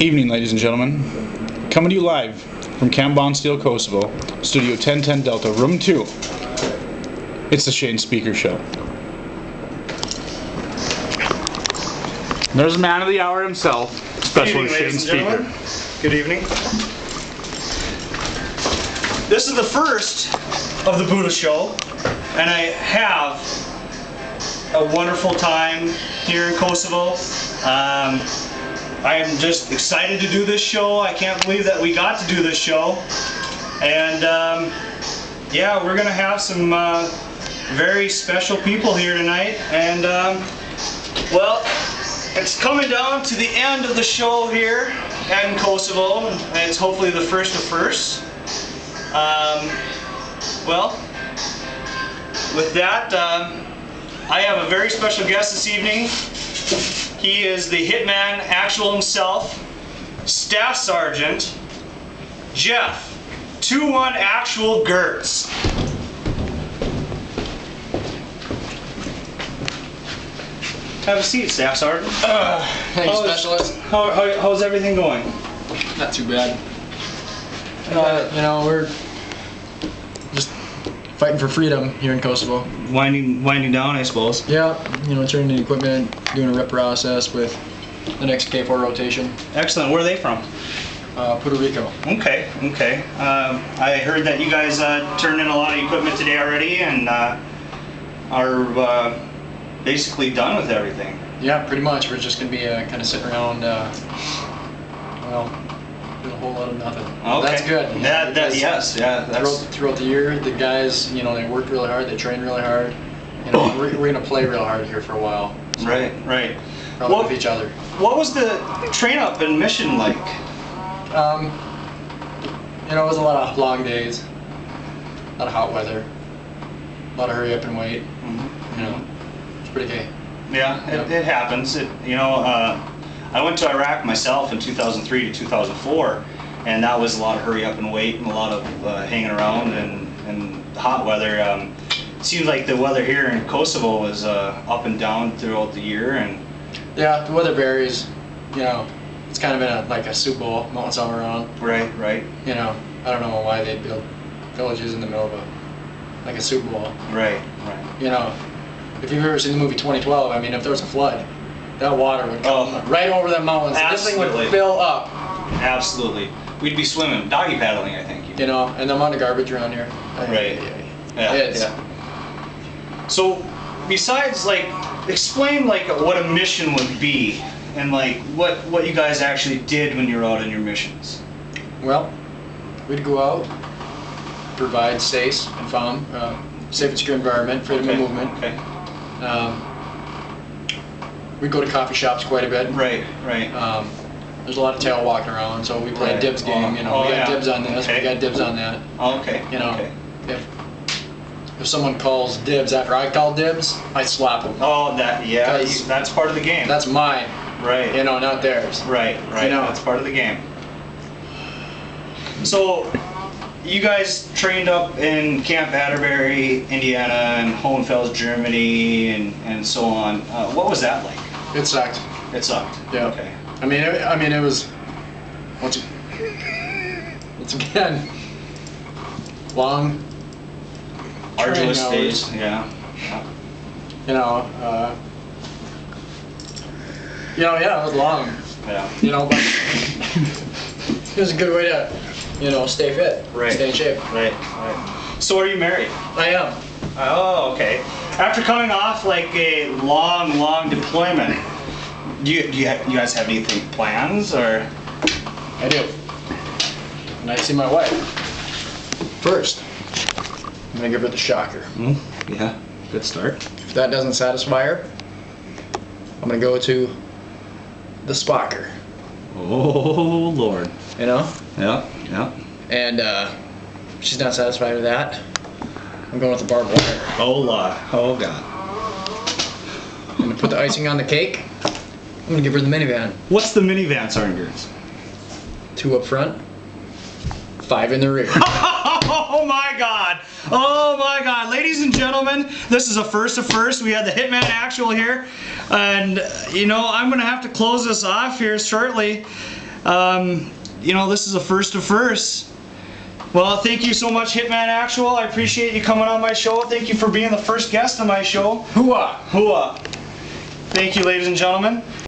Evening, ladies and gentlemen. Coming to you live from Camp Bondsteel, Kosovo, Studio 1010 Delta, Room 2. It's the Shane Speaker Show. There's man of the hour himself, Special Shane Speaker. Good evening. This is the first of the Buddha Show, and I have a wonderful time here in Kosovo. I am just excited to do this show. I can't believe that we got to do this show. And yeah, we're gonna have some very special people here tonight. And well, it's coming down to the end of the show here in Kosovo, and it's hopefully the first of firsts. Well, with that, I have a very special guest this evening. He is the Hitman actual himself, Staff Sergeant Jeff 2-1 actual Gehrtz. Have a seat, Staff Sergeant. Thanks, Specialist. How's everything going? Not too bad. You know, we're just fighting for freedom here in Kosovo. Winding down, I suppose. Yeah, you know, turning the equipment, doing a rep process with the next K4 rotation. Excellent. Where are they from? Puerto Rico. Okay. I heard that you guys turned in a lot of equipment today already, and are basically done with everything. Yeah, pretty much. We're just going to be kind of sitting around, well, doing a whole lot of nothing. Okay. That's good. Yes. Throughout the year, the guys, you know, they work really hard, they train really hard. You know, we're going to play real hard here for a while. So Right. Probably with each other. What was the train-up and mission like? You know, it was a lot of long days, a lot of hot weather, a lot of hurry up and wait. Mm-hmm. You know, it's pretty gay. Yeah, it happens. I went to Iraq myself in 2003 to 2004, and that was a lot of hurry up and wait and a lot of hanging around and hot weather. It seems like the weather here in Kosovo was up and down throughout the year, and yeah, the weather varies. You know, it's kind of in like a soup bowl, mountains all around. Right. You know, I don't know why they build villages in the middle of like a soup bowl. Right. You know, if you've ever seen the movie 2012, I mean, if there was a flood, that water would come right over the mountains. Absolutely. This thing would fill up. Absolutely. We'd be swimming, doggy paddling, I think. You know, and the amount of garbage around here. Right. Yeah. So, besides, like, explain, like, what a mission would be, and, like, what you guys actually did when you were out on your missions. Well, we'd go out, provide safe and found, safe and secure environment, freedom of movement. Okay. We go to coffee shops quite a bit. Right. There's a lot of tail walking around, so we play a dibs game. You know, we got dibs on this, we got dibs on that. Oh, okay. You know, if someone calls dibs after I call dibs, I slap them. Oh, that's part of the game. That's mine. Right. You know, not theirs. Right. You know, that's part of the game. So, you guys trained up in Camp Atterbury, Indiana, and Hohenfels, Germany, and so on. What was that like? It sucked. It sucked. Yeah. Okay. I mean, it was once again long, arduous training days. hours. Yeah. You know, it was long. Yeah. You know, but it was a good way to, you know, stay fit, stay in shape. Right. So, are you married? I am. Oh, okay. After coming off like a long deployment, do you guys have anything plans, or? I do. And I see my wife. First, I'm gonna give her the shocker. Yeah. Good start. If that doesn't satisfy her, I'm gonna go to the Spocker. Oh Lord. You know? Yeah. And she's not satisfied with that. I'm going with the barbed wire. Oh God. I'm gonna put the icing on the cake. I'm gonna give her the minivan. What's the minivan, Sergeant Gehrtz? 2 up front, 5 in the rear. Oh my God, ladies and gentlemen, this is a first of first. We had the Hitman actual here, and you know, I'm gonna have to close this off here shortly. You know, this is a first of firsts. Well, thank you so much, Hitman Actual. I appreciate you coming on my show. Thank you for being the first guest on my show. Hooah! Hooah! Thank you, ladies and gentlemen.